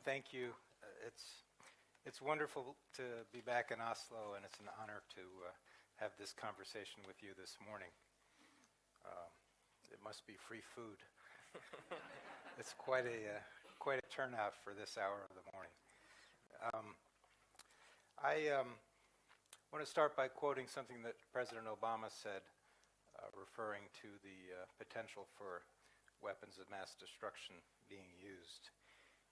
thank you. It's wonderful to be back in Oslo, and it's an honor to have this conversation with you this morning. It must be free food. It's quite a turnout for this hour of the morning. I want to start by quoting something that President Obama said, referring to the potential for weapons of mass destruction being used.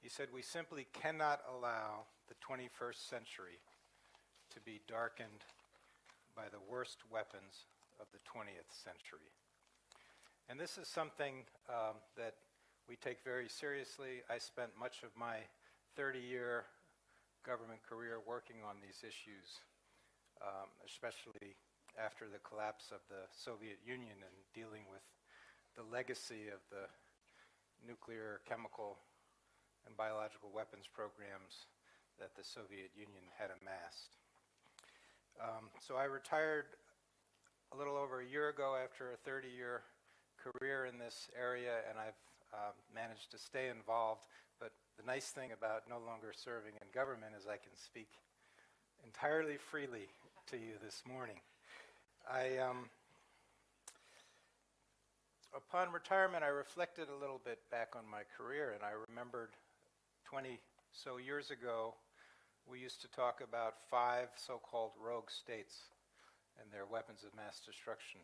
He said, "We simply cannot allow the 21st century to be darkened by the worst weapons of the 20th century." And this is something that we take very seriously. I spent much of my 30-year government career working on these issues, especially after the collapse of the Soviet Union and dealing with the legacy of the nuclear, chemical, and biological weapons programs that the Soviet Union had amassed. So I retired a little over a year ago after a 30-year career in this area, and I've managed to stay involved. But the nice thing about no longer serving in government is I can speak entirely freely to you this morning. Upon retirement, I reflected a little bit back on my career, and I remembered 20 so years ago, we used to talk about 5 so-called rogue states and their weapons of mass destruction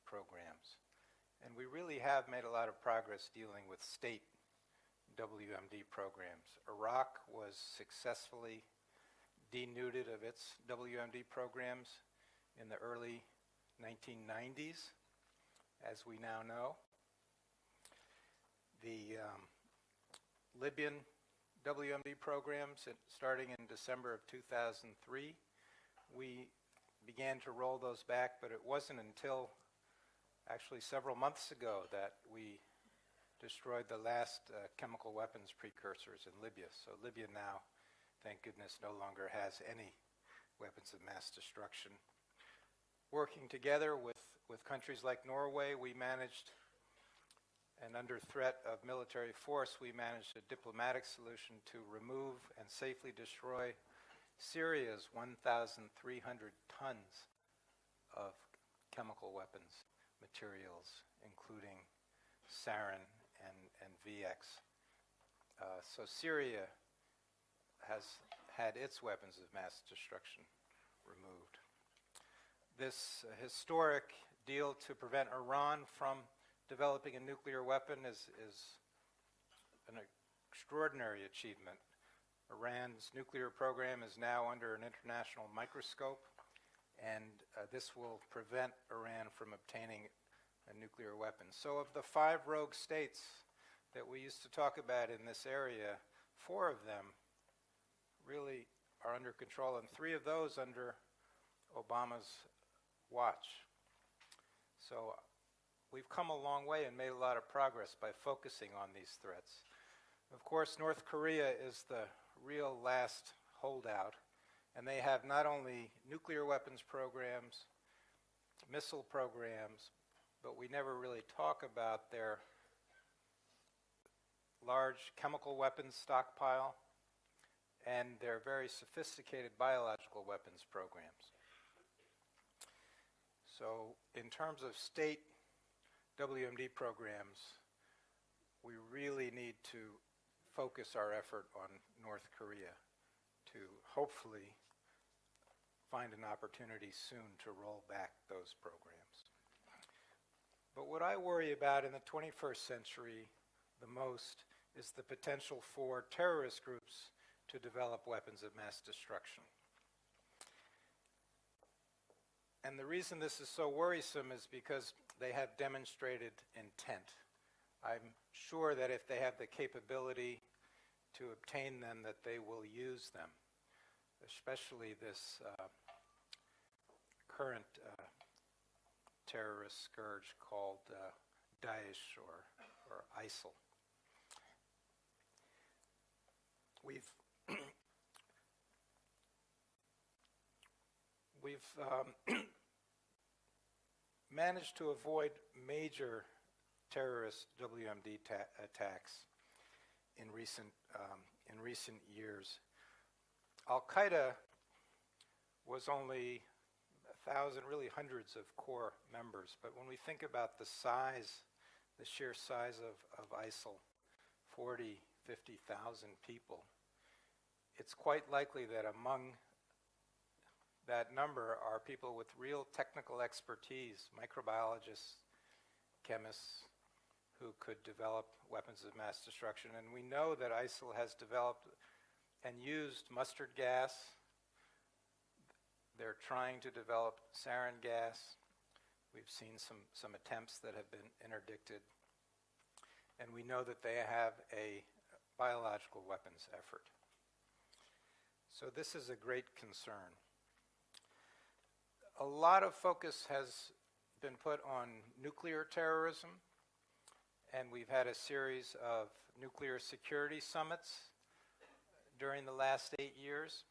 programs. And we really have made a lot of progress dealing with state WMD programs. Iraq was successfully denuded of its WMD programs in the early 1990s, as we now know. The Libyan WMD programs, starting in December of 2003, we began to roll those back, but it wasn't until actually several months ago that we destroyed the last chemical weapons precursors in Libya. So Libya now, thank goodness, no longer has any weapons of mass destruction. Working together with countries like Norway, we managed, and under threat of military force, we managed a diplomatic solution to remove and safely destroy Syria's 1,300 tons of chemical weapons materials, including sarin and VX. So Syria has had its weapons of mass destruction removed. This historic deal to prevent Iran from developing a nuclear weapon is an extraordinary achievement. Iran's nuclear program is now under an international microscope, and this will prevent Iran from obtaining a nuclear weapon. So of the 5 rogue states that we used to talk about in this area, 4 of them really are under control, and 3 of those under Obama's watch. So we've come a long way and made a lot of progress by focusing on these threats. Of course, North Korea is the real last holdout, and they have not only nuclear weapons programs, missile programs, but we never really talk about their large chemical weapons stockpile and their very sophisticated biological weapons programs. So in terms of state WMD programs, we really need to focus our effort on North Korea to hopefully find an opportunity soon to roll back those programs. But what I worry about in the 21st century the most is the potential for terrorist groups to develop weapons of mass destruction. And the reason this is so worrisome is because they have demonstrated intent. I'm sure that if they have the capability to obtain them, that they will use them, especially this current terrorist scourge called Daesh or ISIL. We've managed to avoid major terrorist WMD attacks in recent recent years. Al-Qaeda was only 1,000, really hundreds of core members, but when we think about the size, the sheer size of ISIL, 40, 50,000 people, it's quite likely that among that number are people with real technical expertise, microbiologists, chemists, who could develop weapons of mass destruction. And we know that ISIL has developed and used mustard gas. They're trying to develop sarin gas. We've seen some attempts that have been interdicted. And we know that they have a biological weapons effort. So this is a great concern. A lot of focus has been put on nuclear terrorism, and we've had a series of nuclear security summits during the last 8 years.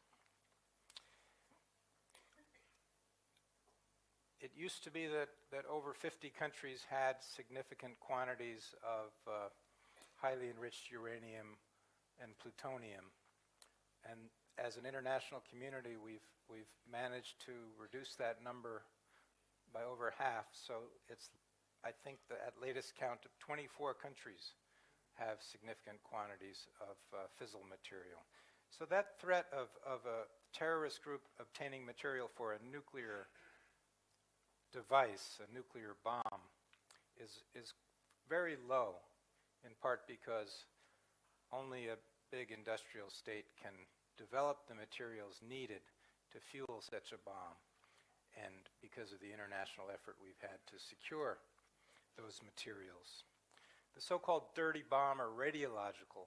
It used to be that over 50 countries had significant quantities of highly enriched uranium and plutonium. And as an international community, we've managed to reduce that number by over half. So it's, I think, at latest count of 24 countries have significant quantities of fissile material. So that threat of a terrorist group obtaining material for a nuclear device, a nuclear bomb, is very low, in part because only a big industrial state can develop the materials needed to fuel such a bomb, and because of the international effort we've had to secure those materials. The so-called dirty bomb or radiological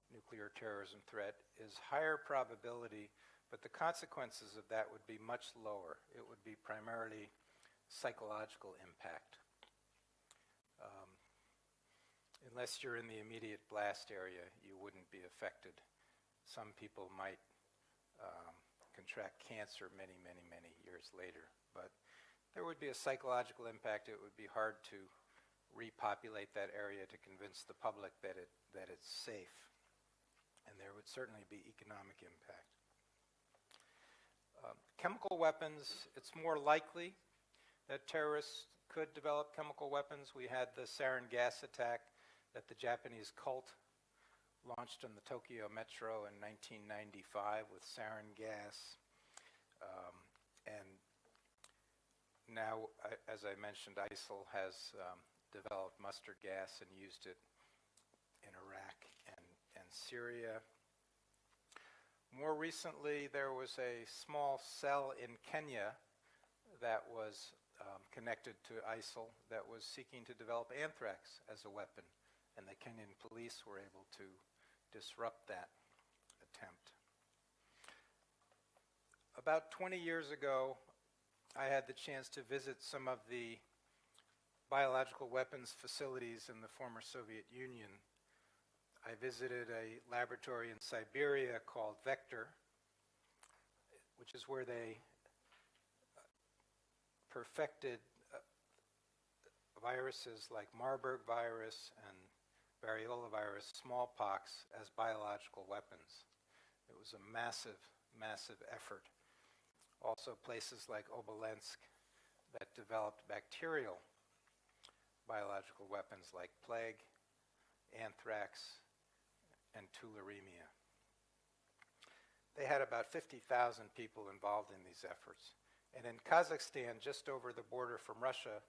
nuclear terrorism threat is higher probability, but the consequences of that would be much lower. It would be primarily psychological impact. Unless you're in the immediate blast area, you wouldn't be affected. Some people might contract cancer many, many, many years later, but there would be a psychological impact. It would be hard to repopulate that area to convince the public that it's safe, and there would certainly be economic impact. Chemical weapons, it's more likely that terrorists could develop chemical weapons. We had the sarin gas attack that the Japanese cult launched on the Tokyo Metro in 1995 with sarin gas. And now, as I mentioned, ISIL has developed mustard gas and used it in Iraq and Syria. More recently, there was a small cell in Kenya that was connected to ISIL that was seeking to develop anthrax as a weapon, and the Kenyan police were able to disrupt that attempt. About 20 years ago, I had the chance to visit some of the biological weapons facilities in the former Soviet Union. I visited a laboratory in Siberia called Vector, which is where they perfected viruses like Marburg virus and variola virus, smallpox, as biological weapons. It was a massive, massive effort. Also places like Obolensk that developed bacterial biological weapons like plague, anthrax, and tularemia. They had about 50,000 people involved in these efforts. And in Kazakhstan, just over the border from Russia,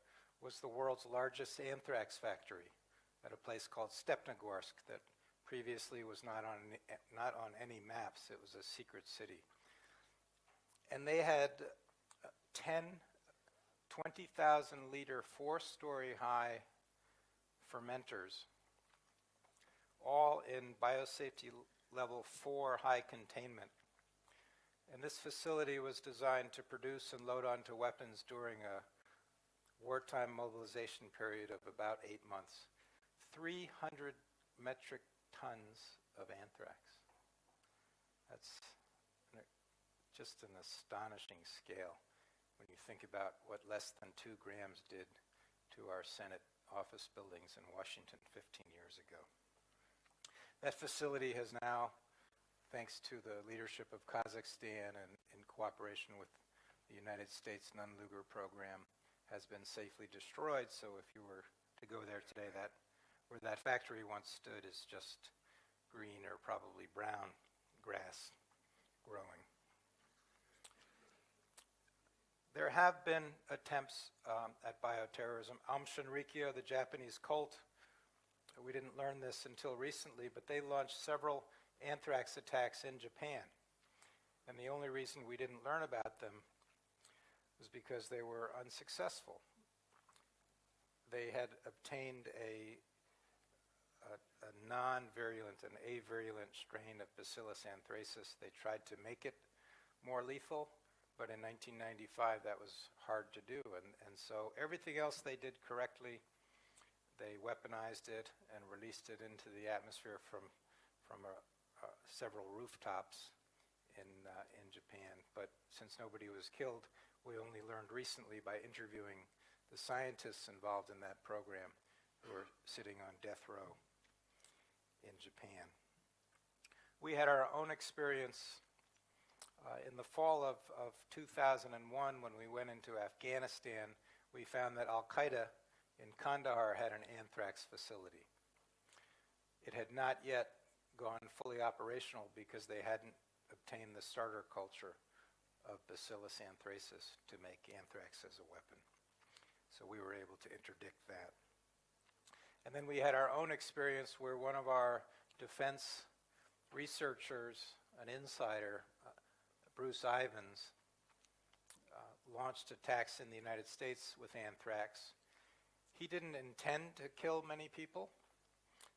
was the world's largest anthrax factory at a place called Stepnogorsk that previously was not on any maps. It was a secret city. And they had 10 20,000 liter, 4-story high fermenters, all in biosafety level 4 high containment. And this facility was designed to produce and load onto weapons during a wartime mobilization period of about 8 months. 300 metric tons of anthrax. That's just an astonishing scale when you think about what less than 2 grams did to our Senate office buildings in Washington 15 years ago. That facility has now thanks to the leadership of Kazakhstan and in cooperation with the United States Nunn-Lugar program, has been safely destroyed. So if you were to go there today, where that factory once stood is just green or probably brown grass growing. There have been attempts at bioterrorism. Aum Shinrikyo, the Japanese cult, we didn't learn this until recently, but they launched several anthrax attacks in Japan. And the only reason we didn't learn about them was because they were unsuccessful. They had obtained a non-virulent, an avirulent strain of Bacillus anthracis. They tried to make it more lethal, but in 1995 that was hard to do. And so everything else they did correctly. They weaponized it and released it into the atmosphere from several rooftops in Japan. But since nobody was killed, we only learned recently by interviewing the scientists involved in that program who are sitting on death row in Japan. We had our own experience in the fall of 2001 when we went into Afghanistan. We found that Al-Qaeda in Kandahar had an anthrax facility. It had not yet gone fully operational because they hadn't obtained the starter culture of Bacillus anthracis to make anthrax as a weapon. So we were able to interdict that. And then we had our own experience where one of our defense researchers, an insider, Bruce Ivins, launched attacks in the United States with anthrax. He didn't intend to kill many people,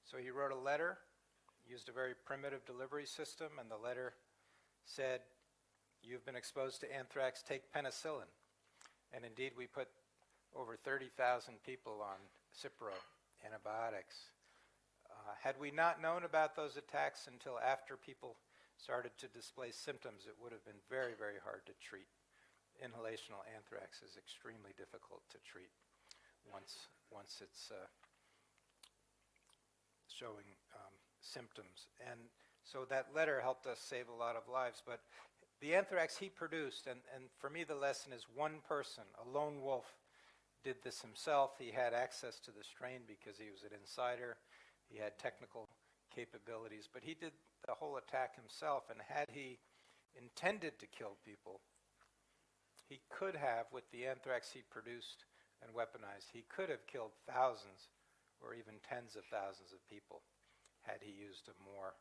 so he wrote a letter, used a very primitive delivery system, and the letter said, "You've been exposed to anthrax, take penicillin." And indeed, we put over 30,000 people on Cipro, antibiotics. Had we not known about those attacks until after people started to display symptoms, it would have been very, very hard to treat. Inhalational anthrax is extremely difficult to treat once it's showing symptoms. And so that letter helped us save a lot of lives. But the anthrax he produced, and for me the lesson is one person, a lone wolf, did this himself. He had access to the strain because he was an insider. He had technical capabilities, but he did the whole attack himself. And had he intended to kill people, he could have, with the anthrax he produced and weaponized, he could have killed thousands or even tens of thousands of people had he used a more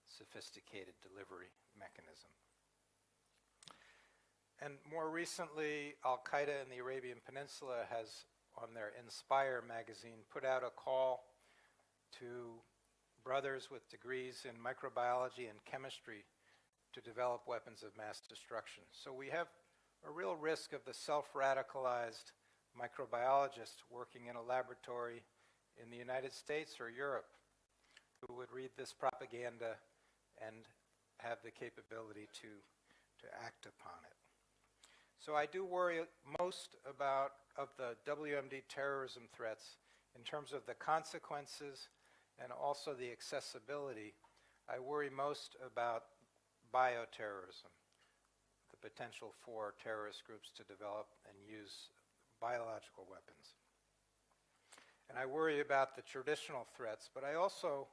sophisticated delivery mechanism. And more recently, Al-Qaeda in the Arabian Peninsula has, on their Inspire magazine, put out a call to brothers with degrees in microbiology and chemistry to develop weapons of mass destruction. So we have a real risk of the self-radicalized microbiologist working in a laboratory in the United States or Europe who would read this propaganda and have the capability to act upon it. So I do worry most of the WMD terrorism threats in terms of the consequences and also the accessibility. I worry most about bioterrorism, the potential for terrorist groups to develop and use biological weapons. And I worry about the traditional threats, but I also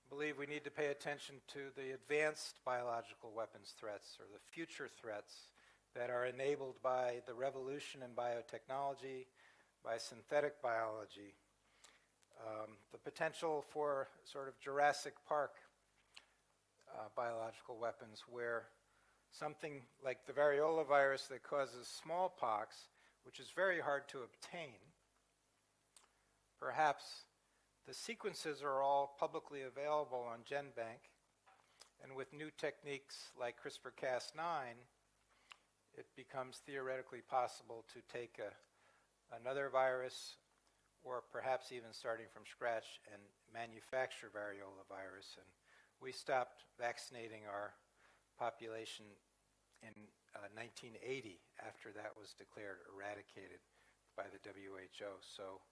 believe we need to pay attention to the advanced biological weapons threats or the future threats that are enabled by the revolution in biotechnology, by synthetic biology, the potential for sort of Jurassic Park biological weapons where something like the variola virus that causes smallpox, which is very hard to obtain, perhaps the sequences are all publicly available on GenBank, and with new techniques like CRISPR-Cas9, it becomes theoretically possible to take another virus, or perhaps even starting from scratch, and manufacture variola virus. And we stopped vaccinating our population in 1980 after that was declared eradicated by the WHO. So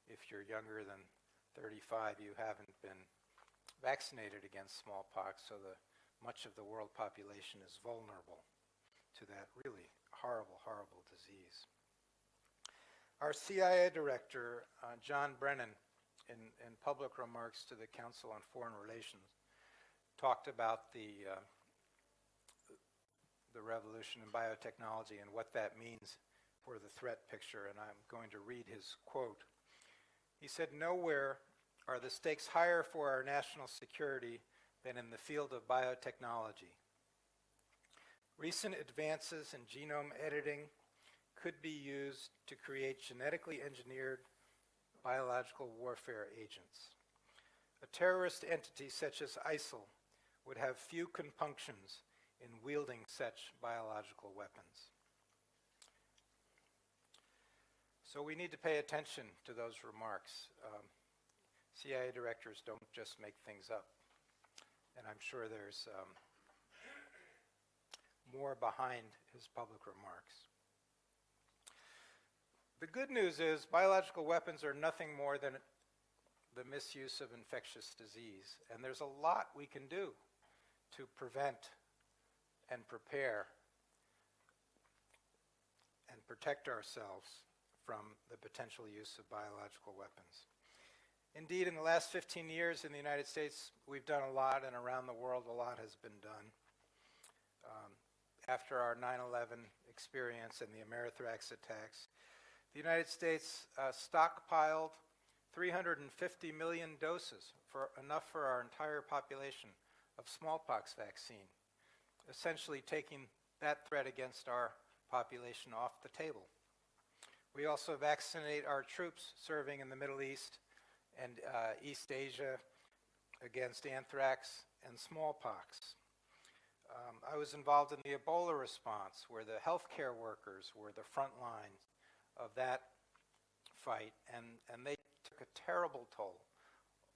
if you're younger than 35, you haven't been vaccinated against smallpox, so much of the world population is vulnerable to that really horrible, horrible disease. Our CIA director, John Brennan, in public remarks to the Council on Foreign Relations, talked about the revolution in biotechnology and what that means for the threat picture, and I'm going to read his quote. He said, "Nowhere are the stakes higher for our national security than in the field of biotechnology. Recent advances in genome editing could be used to create genetically engineered biological warfare agents. A terrorist entity such as ISIL would have few compunctions in wielding such biological weapons." So we need to pay attention to those remarks. CIA directors don't just make things up, and I'm sure there's more behind his public remarks. The good news is biological weapons are nothing more than the misuse of infectious disease, and there's a lot we can do to prevent and prepare and protect ourselves from the potential use of biological weapons. Indeed, in the last 15 years in the United States, we've done a lot, and around the world a lot has been done. After our 9/11 experience and the Amerithrax attacks, the United States stockpiled 350 million doses, enough for our entire population, of smallpox vaccine, essentially taking that threat against our population off the table. We also vaccinate our troops serving in the Middle East and East Asia against anthrax and smallpox. I was involved in the Ebola response, where the healthcare workers were the front line of that fight, and they took a terrible toll.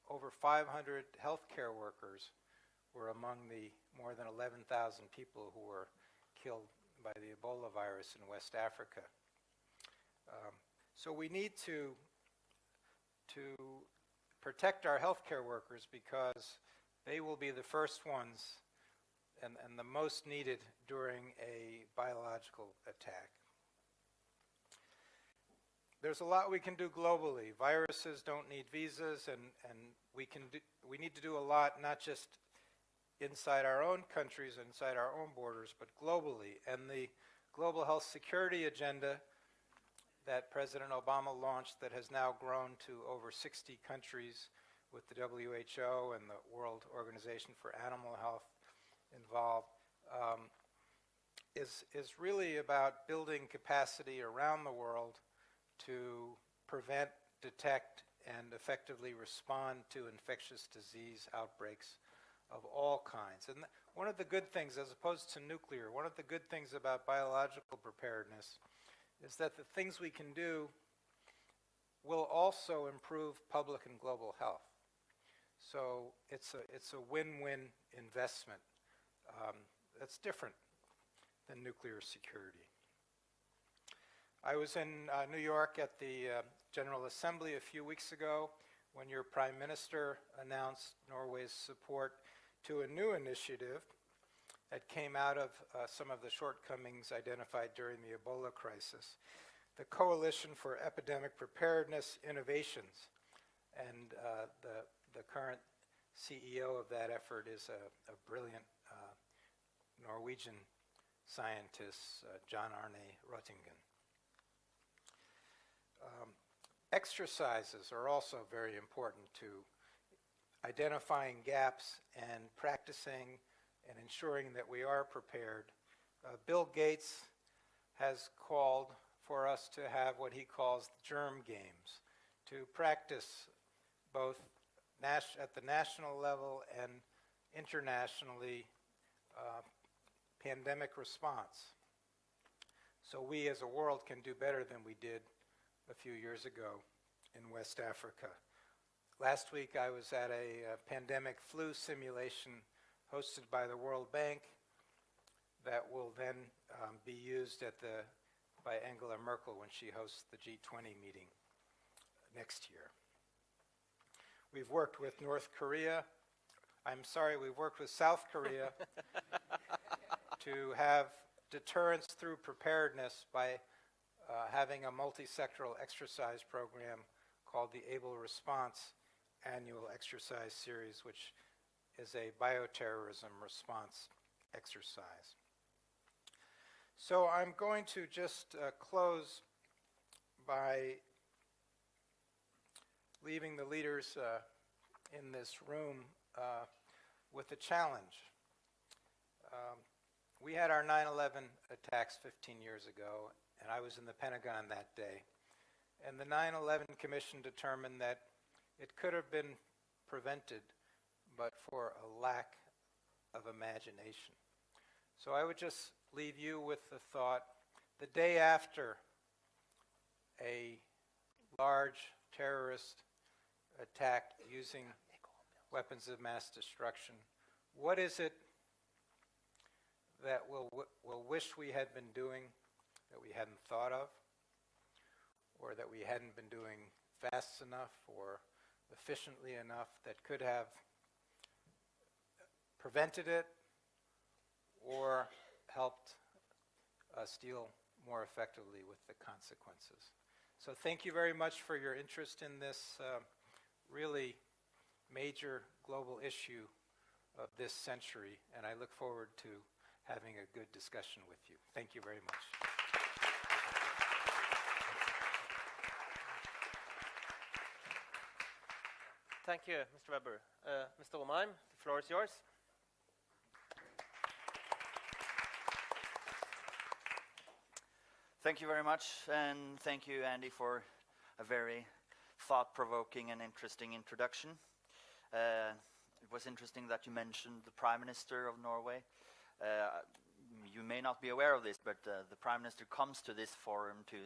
Over 500 healthcare workers were among the more than 11,000 people who were killed by the Ebola virus in West Africa. So we need to protect our healthcare workers, because they will be the first ones and the most needed during a biological attack. There's a lot we can do globally. Viruses don't need visas, and we need to do a lot, not just inside our own countries, inside our own borders, but globally. And the global health security agenda that President Obama launched, that has now grown to over 60 countries with the WHO and the World Organization for Animal Health involved, is really about building capacity around the world to prevent, detect, and effectively respond to infectious disease outbreaks of all kinds. And one of the good things, as opposed to nuclear, one of the good things about biological preparedness is that the things we can do will also improve public and global health. So it's a win-win investment that's different than nuclear security. I was in New York at the General Assembly a few weeks ago when your Prime Minister announced Norway's support to a new initiative that came out of some of the shortcomings identified during the Ebola crisis, the Coalition for Epidemic Preparedness Innovations. And the current CEO of that effort is a brilliant Norwegian scientist, John Arne Rottingen. Exercises are also very important to identifying gaps and practicing and ensuring that we are prepared. Bill Gates has called for us to have what he calls germ games, to practice both at the national level and internationally pandemic response. So we as a world can do better than we did a few years ago in West Africa. Last week I was at a pandemic flu simulation hosted by the World Bank that will then be used by Angela Merkel when she hosts the G20 meeting next year. We've worked with North Korea, I'm sorry, we've worked with South Korea to have deterrence through preparedness by having a multi-sectoral exercise program called the Ebola Response Annual Exercise Series, which is a bioterrorism response exercise. So I'm going to just close by leaving the leaders in this room with a challenge. We had our 9/11 attacks 15 years ago, and I was in the Pentagon that day. And the 9/11 Commission determined that it could have been prevented, but for a lack of imagination. So I would just leave you with the thought, the day after a large terrorist attack using weapons of mass destruction, what is it that we'll wish we had been doing that we hadn't thought of, or that we hadn't been doing fast enough or efficiently enough that could have prevented it or helped us deal more effectively with the consequences? So thank you very much for your interest in this really major global issue of this century, and I look forward to having a good discussion with you. Thank you very much. Thank you, Mr. Weber. Mr. Romarheim, the floor is yours. Thank you very much, and thank you, Andy, for a very thought-provoking and interesting introduction. It was interesting that you mentioned the Prime Minister of Norway. You may not be aware of this, but the Prime Minister comes to this forum to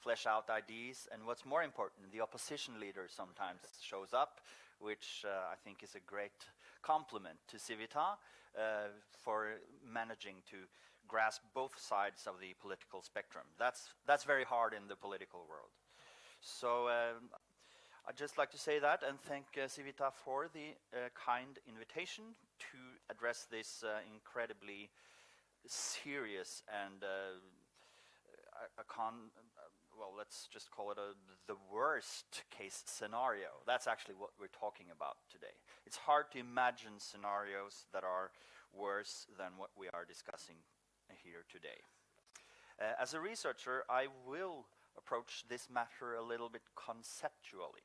flesh out ideas, and what's more important, the opposition leader sometimes shows up, which I think is a great compliment to Civita for managing to grasp both sides of the political spectrum. That's very hard in the political world. So I'd just like to say that and thank Civita for the kind invitation to address this incredibly serious and well, let's just call it the worst case scenario. That's actually what we're talking about today. It's hard to imagine scenarios that are worse than what we are discussing here today. As a researcher, I will approach this matter a little bit conceptually,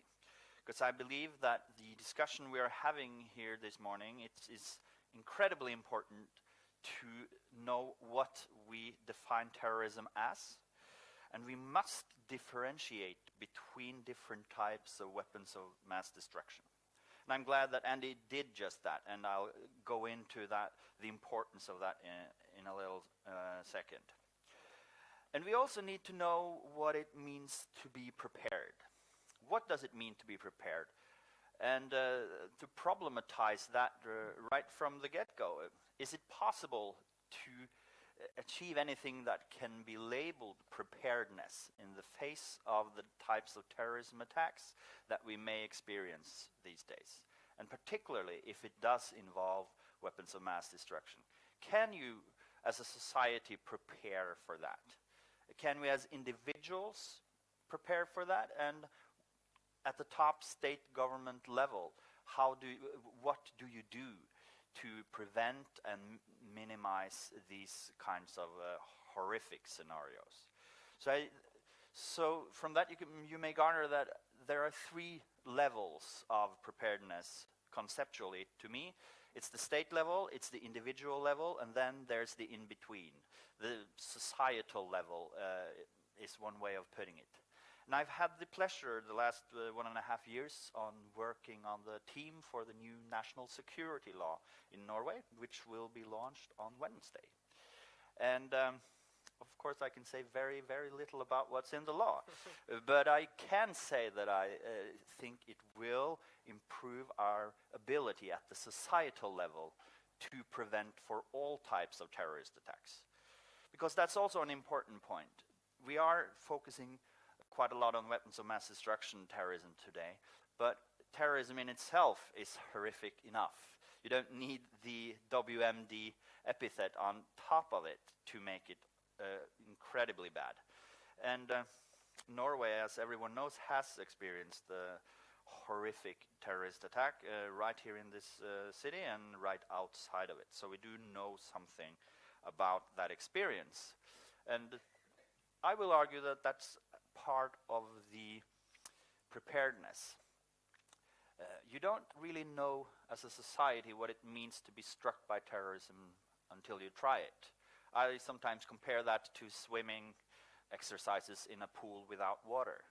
because I believe that the discussion we are having here this morning, it is incredibly important to know what we define terrorism as, and we must differentiate between different types of weapons of mass destruction. And I'm glad that Andy did just that, and I'll go into that, the importance of that in a little second. And we also need to know what it means to be prepared. What does it mean to be prepared? And to problematize that right from the get-go, is it possible to achieve anything that can be labeled preparedness in the face of the types of terrorism attacks that we may experience these days? And particularly if it does involve weapons of mass destruction. Can you, as a society, prepare for that? Can we as individuals prepare for that? And at the top state government level, what do you do to prevent and minimize these kinds of horrific scenarios? So from that you may garner that there are three levels of preparedness conceptually to me. It's the state level, it's the individual level, and then there's the in-between. The societal level is one way of putting it. And I've had the pleasure the last 1.5 years on working on the team for the new national security law in Norway, which will be launched on Wednesday. And of course I can say very, very little about what's in the law, but I can say that I think it will improve our ability at the societal level to prevent for all types of terrorist attacks. Because that's also an important point. We are focusing quite a lot on weapons of mass destruction terrorism today, but terrorism in itself is horrific enough. You don't need the WMD epithet on top of it to make it incredibly bad. And Norway, as everyone knows, has experienced the horrific terrorist attack right here in this city and right outside of it. So we do know something about that experience. And I will argue that that's part of the preparedness. You don't really know as a society what it means to be struck by terrorism until you try it. I sometimes compare that to swimming exercises in a pool without water.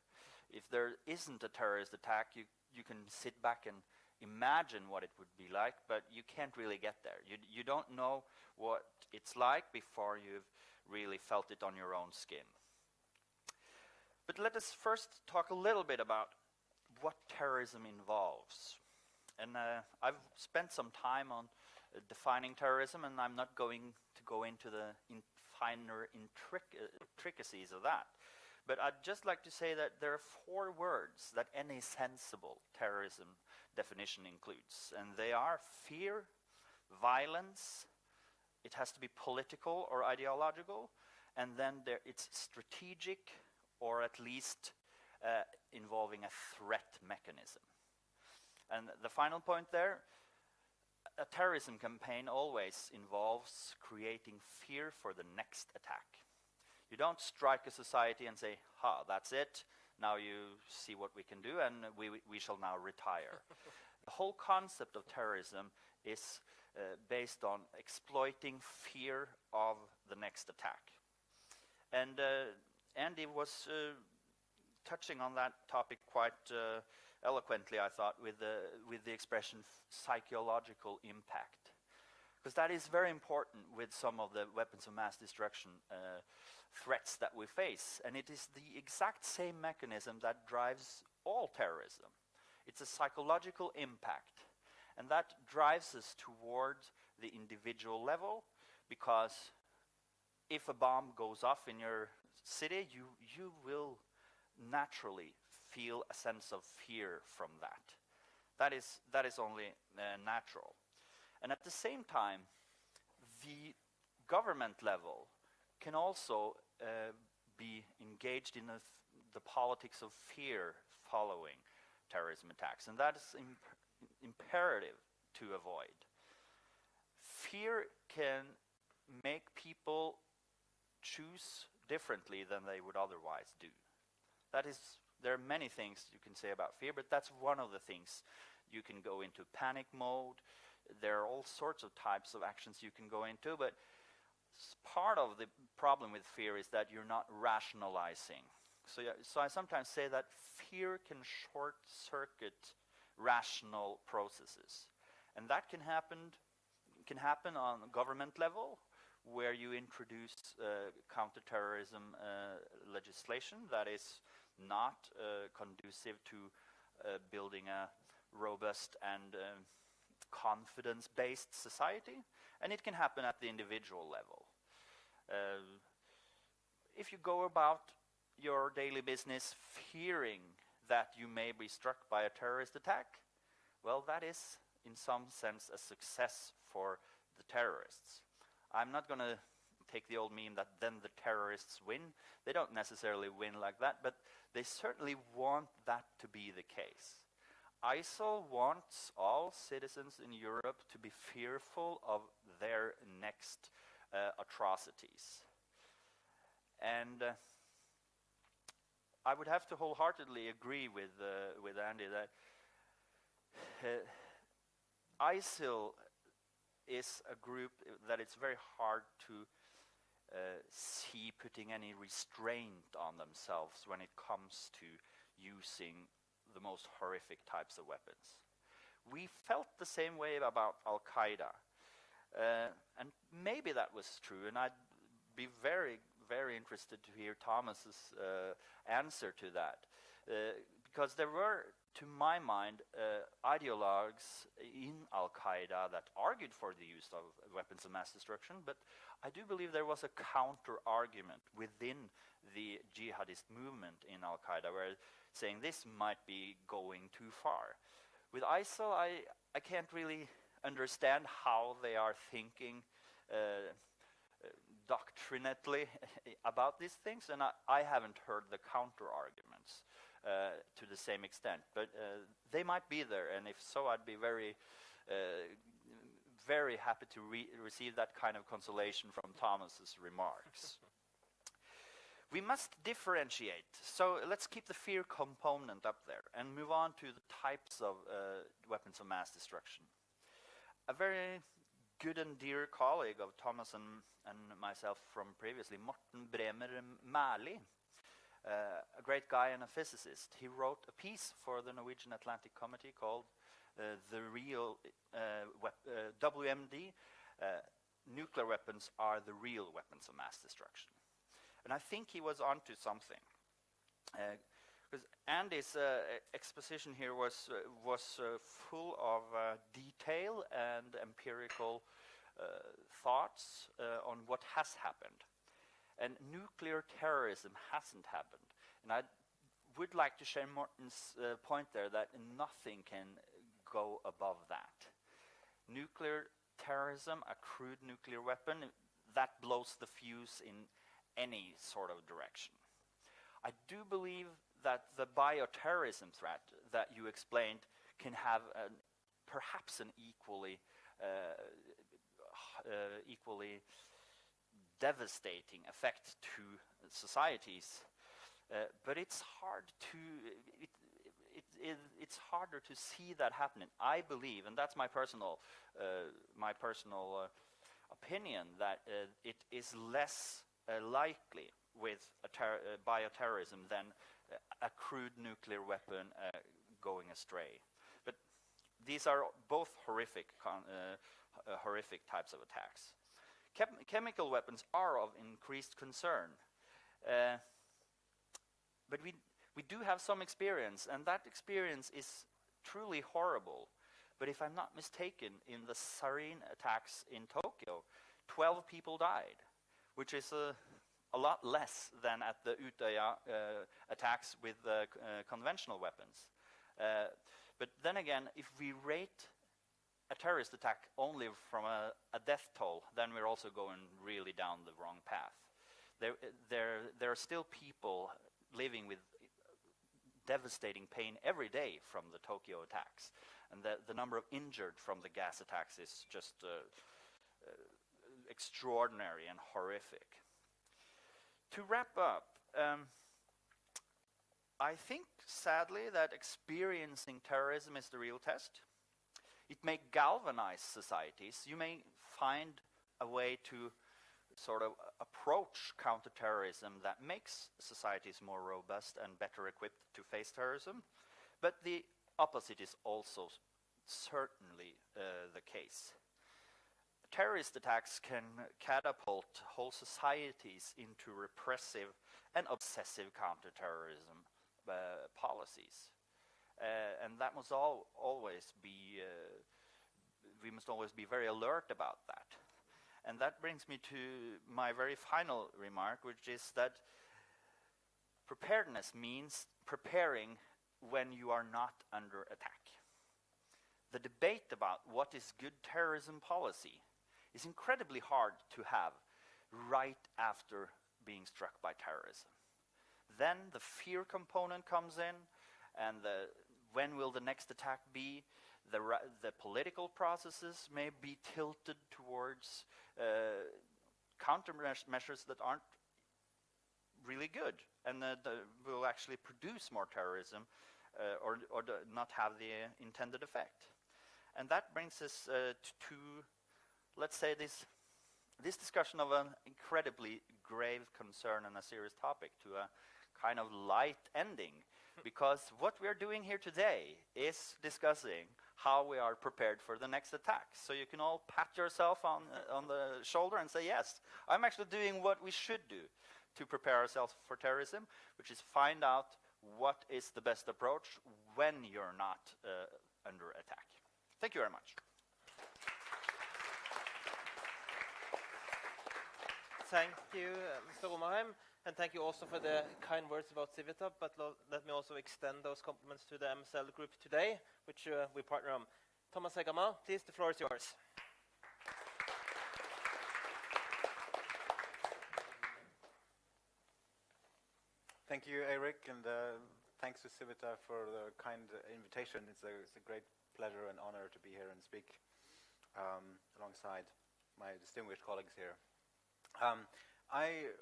If there isn't a terrorist attack, you can sit back and imagine what it would be like, but you can't really get there. You don't know what it's like before you've really felt it on your own skin. But let us first talk a little bit about what terrorism involves. And I've spent some time on defining terrorism, and I'm not going to go into the finer intricacies of that. But I'd just like to say that there are 4 words that any sensible terrorism definition includes. And they are fear, violence, it has to be political or ideological, and then it's strategic or at least involving a threat mechanism. And the final point there, a terrorism campaign always involves creating fear for the next attack. You don't strike a society and say, ha, that's it, now you see what we can do and we shall now retire. The whole concept of terrorism is based on exploiting fear of the next attack. And Andy was touching on that topic quite eloquently, I thought, with the expression psychological impact. Because that is very important with some of the weapons of mass destruction threats that we face. And it is the exact same mechanism that drives all terrorism. It's a psychological impact. And that drives us towards the individual level, because if a bomb goes off in your city, you will naturally feel a sense of fear from that. That is only natural. And at the same time, the government level can also be engaged in the politics of fear following terrorism attacks, and that is imperative to avoid. Fear can make people choose differently than they would otherwise do. There are many things you can say about fear, but that's one of the things. You can go into panic mode. There are all sorts of types of actions you can go into, but part of the problem with fear is that you're not rationalizing. So I sometimes say that fear can short-circuit rational processes. And that can happen on government level, where you introduce counterterrorism legislation that is not conducive to building a robust and confidence-based society, and it can happen at the individual level. If you go about your daily business fearing that you may be struck by a terrorist attack, well, that is in some sense a success for the terrorists. I'm not going to take the old meme that then the terrorists win. They don't necessarily win like that, but they certainly want that to be the case. ISIL wants all citizens in Europe to be fearful of their next atrocities. And I would have to wholeheartedly agree with Andy that ISIL is a group that it's very hard to see putting any restraint on themselves when it comes to using the most horrific types of weapons. We felt the same way about Al-Qaeda. And maybe that was true, and I'd be very, very interested to hear Thomas's answer to that. Because there were, to my mind, ideologues in Al-Qaeda that argued for the use of weapons of mass destruction, but I do believe there was a counter-argument within the jihadist movement in Al-Qaeda, where saying this might be going too far. With ISIL, I can't really understand how they are thinking doctrinately about these things, and I haven't heard the counter-arguments to the same extent, but they might be there, and if so, I'd be very happy to receive that kind of consolation from Thomas's remarks. We must differentiate, so let's keep the fear component up there and move on to the types of weapons of mass destruction. A very good and dear colleague of Thomas and myself from previously, Morten Bremer Mærli, a great guy and a physicist, he wrote a piece for the Norwegian Atlantic Committee called the real WMD, nuclear weapons are the real weapons of mass destruction. And I think he was onto something. Because Andy's exposition here was full of detail and empirical thoughts on what has happened. And nuclear terrorism hasn't happened. And I would like to share Morten's point there that nothing can go above that. Nuclear terrorism, a crude nuclear weapon, that blows the fuse in any sort of direction. I do believe that the bioterrorism threat that you explained can have perhaps an equally devastating effect to societies, but it's harder to see that happening. I believe, and that's my personal opinion, that it is less likely with bioterrorism than a crude nuclear weapon going astray. But these are both horrific types of attacks. Chemical weapons are of increased concern, but we do have some experience, and that experience is truly horrible. But if I'm not mistaken, in the sarin attacks in Tokyo, 12 people died, which is a lot less than at the Utøya attacks with conventional weapons. But then again, if we rate a terrorist attack only from a death toll, then we're also going really down the wrong path. There are still people living with devastating pain every day from the Tokyo attacks, and the number of injured from the gas attacks is just extraordinary and horrific. To wrap up, I think sadly that experiencing terrorism is the real test. It may galvanize societies. You may find a way to sort of approach counterterrorism that makes societies more robust and better equipped to face terrorism. But the opposite is also certainly the case. Terrorist attacks can catapult whole societies into repressive and obsessive counterterrorism policies. And that must always be, we must always be very alert about that. And that brings me to my very final remark, which is that preparedness means preparing when you are not under attack. The debate about what is good terrorism policy is incredibly hard to have right after being struck by terrorism. Then the fear component comes in, and when will the next attack be? The political processes may be tilted towards countermeasures that aren't really good and that will actually produce more terrorism or not have the intended effect. And that brings us to, let's say, this discussion of an incredibly grave concern and a serious topic to a kind of light ending. Because what we are doing here today is discussing how we are prepared for the next attack. So you can all pat yourself on the shoulder and say, yes, I'm actually doing what we should do to prepare ourselves for terrorism, which is find out what is the best approach when you're not under attack. Thank you very much. Thank you, Mr. Romarheim, and thank you also for the kind words about Civitas, but let me also extend those compliments to the MSL group today, which we partner on. Thomas Hegghammer, please, the floor is yours. Thank you, Eric, and thanks to Civita for the kind invitation. It's a great pleasure and honor to be here and speak alongside my distinguished colleagues here. I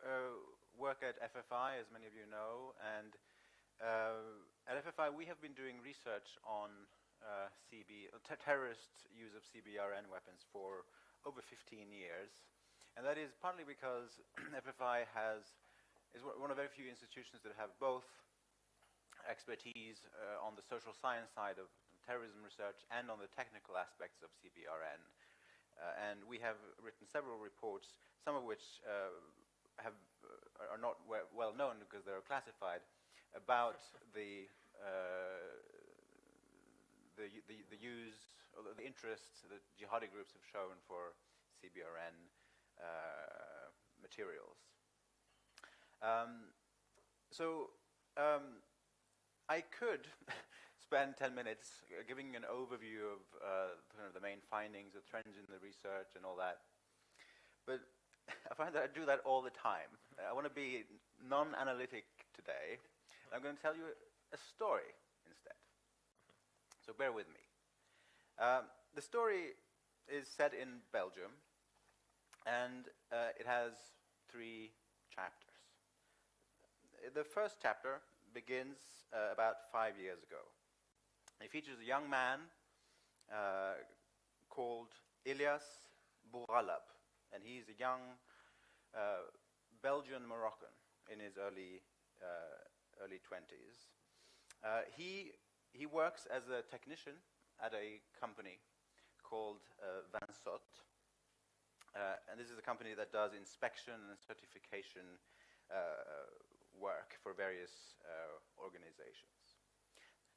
work at FFI, as many of you know, and at FFI we have been doing research on terrorist use of CBRN weapons for over 15 years, and that is partly because FFI is one of very few institutions that have both expertise on the social science side of terrorism research and on the technical aspects of CBRN. And we have written several reports, some of which are not well known because they're classified, about the use or the interest that jihadi groups have shown for CBRN materials. I could spend 10 minutes giving an overview of kind of the main findings, the trends in the research and all that, but I find that I do that all the time. I want to be non-analytic today. I'm going to tell you a story instead. So bear with me. The story is set in Belgium, and it has 3 chapters. The first chapter begins about 5 years ago. It features a young man called Ilyas Bouralab, and he's a young Belgian Moroccan in his early 20s. He works as a technician at a company called Vansot, and this is a company that does inspection and certification work for various organizations.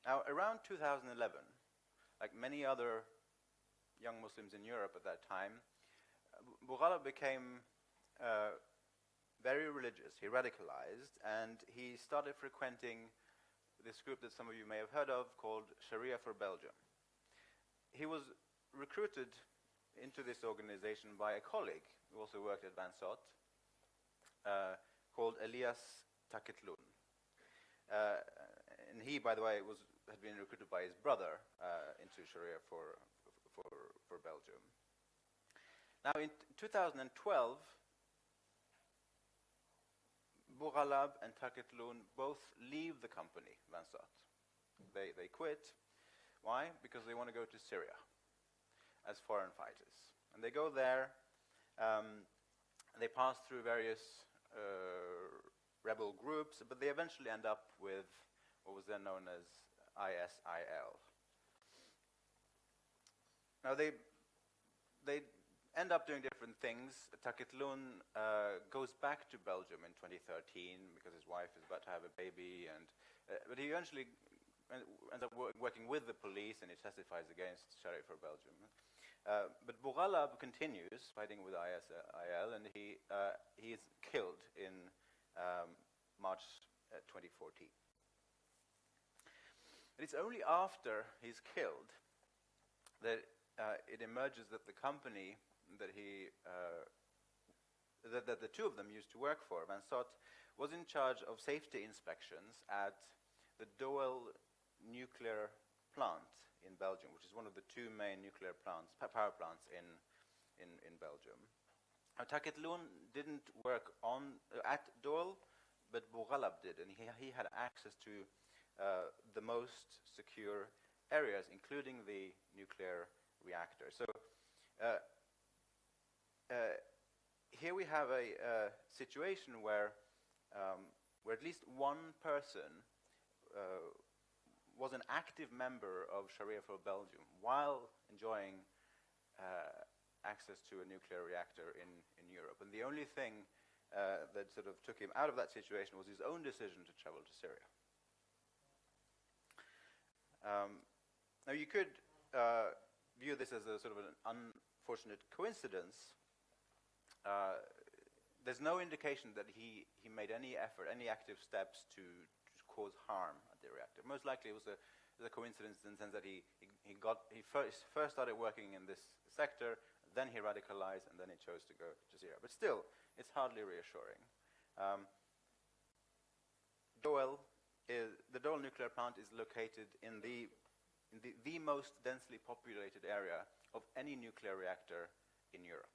Now, around 2011, like many other young Muslims in Europe at that time, Bouralab became very religious. He radicalized, and he started frequenting this group that some of you may have heard of called Sharia for Belgium. He was recruited into this organization by a colleague who also worked at Vansot, called Elias Taketlun. And he, by the way, had been recruited by his brother into Sharia for Belgium. Now, in 2012, Bouralab and Taketlun both leave the company, Vansot. They quit. Why? Because they want to go to Syria as foreign fighters. And they go there, they pass through various rebel groups, but they eventually end up with what was then known as ISIL. Now they end up doing different things. Taketlun goes back to Belgium in 2013 because his wife is about to have a baby, but he eventually ends up working with the police, and he testifies against Sharia for Belgium. But Bouralab continues fighting with ISIL, and he is killed in March 2014. And it's only after he's killed that it emerges that the company that that the two of them used to work for, Vansot, was in charge of safety inspections at the Doyle nuclear plant in Belgium, which is one of the 2 main nuclear plants, power plants in Belgium. Taketlun didn't work at Doyle, but Bouralab did, and he had access to the most secure areas, including the nuclear reactor. So here we have a situation where at least one person was an active member of Sharia for Belgium while enjoying access to a nuclear reactor in Europe. And the only thing that sort of took him out of that situation was his own decision to travel to Syria. Now you could view this as a sort of an unfortunate coincidence. There's no indication that he made any effort, any active steps to cause harm at the reactor. Most likely it was a coincidence in the sense that he he first started working in this sector, then he radicalized, and then he chose to go to Syria. But still, it's hardly reassuring. The Doyle nuclear plant is located in the most densely populated area of any nuclear reactor in Europe.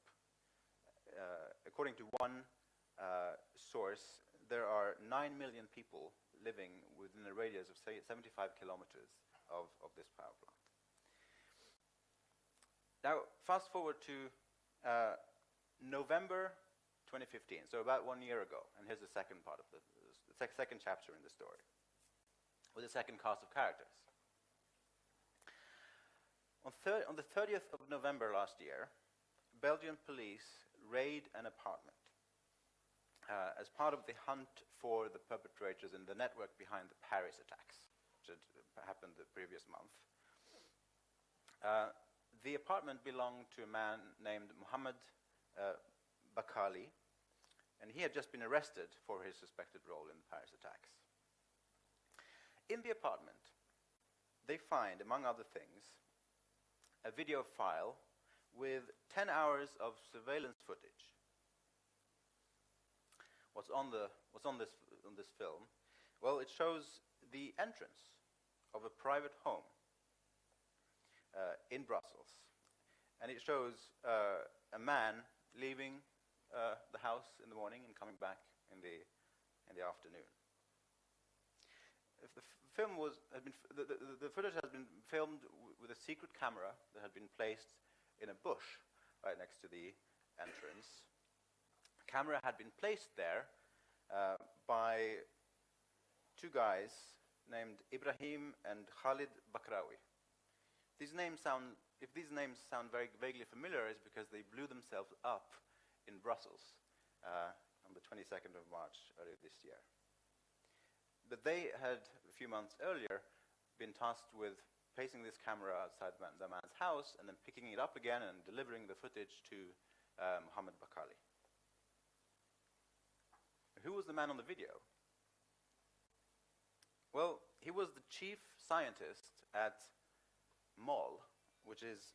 According to one source, there are 9 million people living within a radius of, say, 75 kilometers of this power plant. Now, fast forward to November 2015, so about 1 year ago, and here's the second part of the second chapter in the story, with the second cast of characters. On the 30th of November last year, Belgian police raid an apartment as part of the hunt for the perpetrators in the network behind the Paris attacks, which had happened the previous month. The apartment belonged to a man named Mohammed Bakali, and he had just been arrested for his suspected role in the Paris attacks. In the apartment, they find, among other things, a video file with 10 hours of surveillance footage. What's on this film? Well, it shows the entrance of a private home in Brussels, and it shows a man leaving the house in the morning and coming back in the afternoon. If the footage has been filmed with a secret camera that had been placed in a bush right next to the entrance. The camera had been placed there by two guys named Ibrahim and Khalid Bakraoui. If these names sound very vaguely familiar, it's because they blew themselves up in Brussels on the 22nd of March earlier this year. But they had, a few months earlier, been tasked with placing this camera outside the man's house and then picking it up again and delivering the footage to Mohammed Bakali. Who was the man on the video? Well, he was the chief scientist at MOL, which is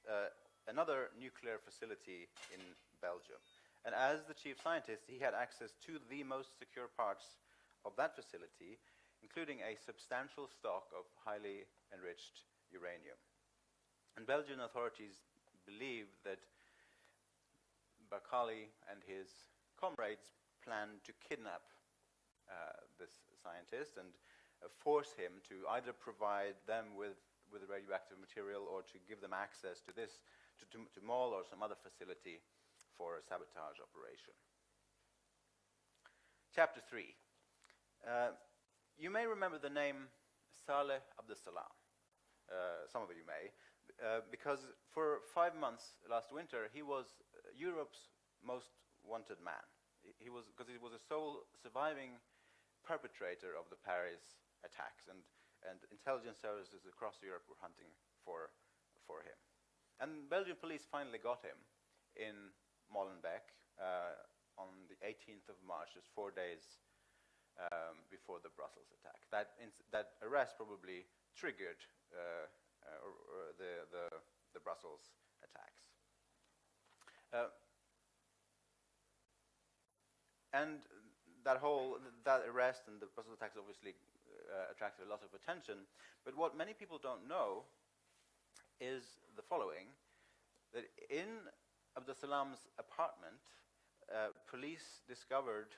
another nuclear facility in Belgium. And as the chief scientist, he had access to the most secure parts of that facility, including a substantial stock of highly enriched uranium. And Belgian authorities believe that Bakali and his comrades planned to kidnap this scientist and force him to either provide them with radioactive material or to give them access to to MOL or some other facility for a sabotage operation. Chapter 3. You may remember the name Saleh Abdeslam. Some of you may, because for 5 months last winter, he was Europe's most wanted man. Because he was the sole surviving perpetrator of the Paris attacks, and intelligence services across Europe were hunting for him. And Belgian police finally got him in Molenbeek on the 18th of March, just 4 days before the Brussels attack. That arrest probably triggered the Brussels attacks. And that arrest and the Brussels attacks obviously attracted a lot of attention. But what many people don't know is the following: that in Abdesalam's apartment, police discovered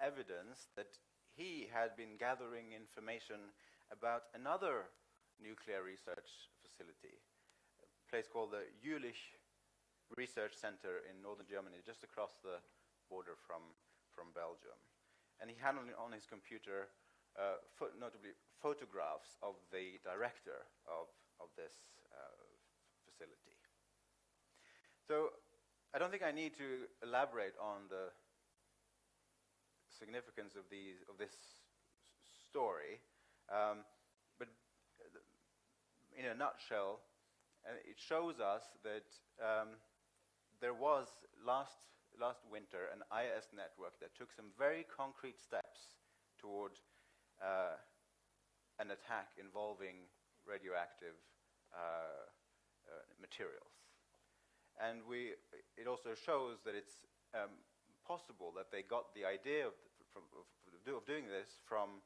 evidence that he had been gathering information about another nuclear research facility, a place called the ghoulish Research Centre in northern Germany, just across the border from Belgium. And he had on his computer notably photographs of the director of this facility. So I don't think I need to elaborate on the significance of this story, but in a nutshell, it shows us that there was last winter an IS network that took some very concrete steps toward an attack involving radioactive materials. And it also shows that it's possible that they got the idea of doing this from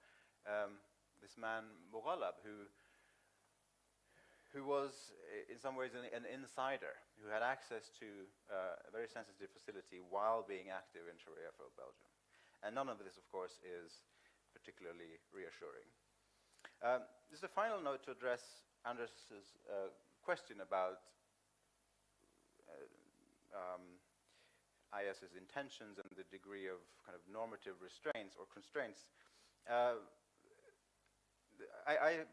this man Mughallab, who was in some ways an insider, who had access to a very sensitive facility while being active in Sharia-filled Belgium. And none of this, of course, is particularly reassuring. Just a final note to address Anders' question about IS's intentions and the degree of kind of normative restraints or constraints. I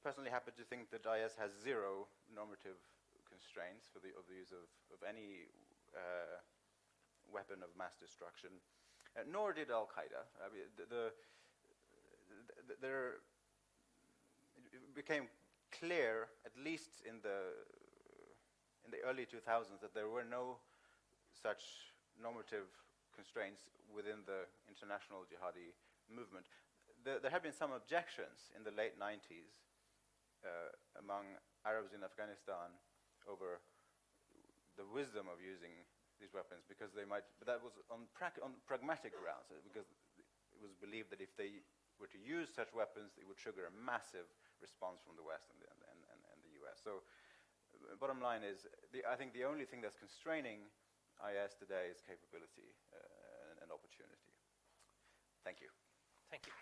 personally happen to think that IS has zero normative constraints for the use of any weapon of mass destruction, nor did Al-Qaeda. I mean, it became clear, at least in the early 2000s, that there were no such normative constraints within the international jihadi movement. There had been some objections in the late 90s among Arabs in Afghanistan over the wisdom of using these weapons, because they might, but that was on pragmatic grounds, because it was believed that if they were to use such weapons, it would trigger a massive response from the West and the US. So bottom line is, I think the only thing that's constraining IS today is capability and opportunity. Thank you. Thank you.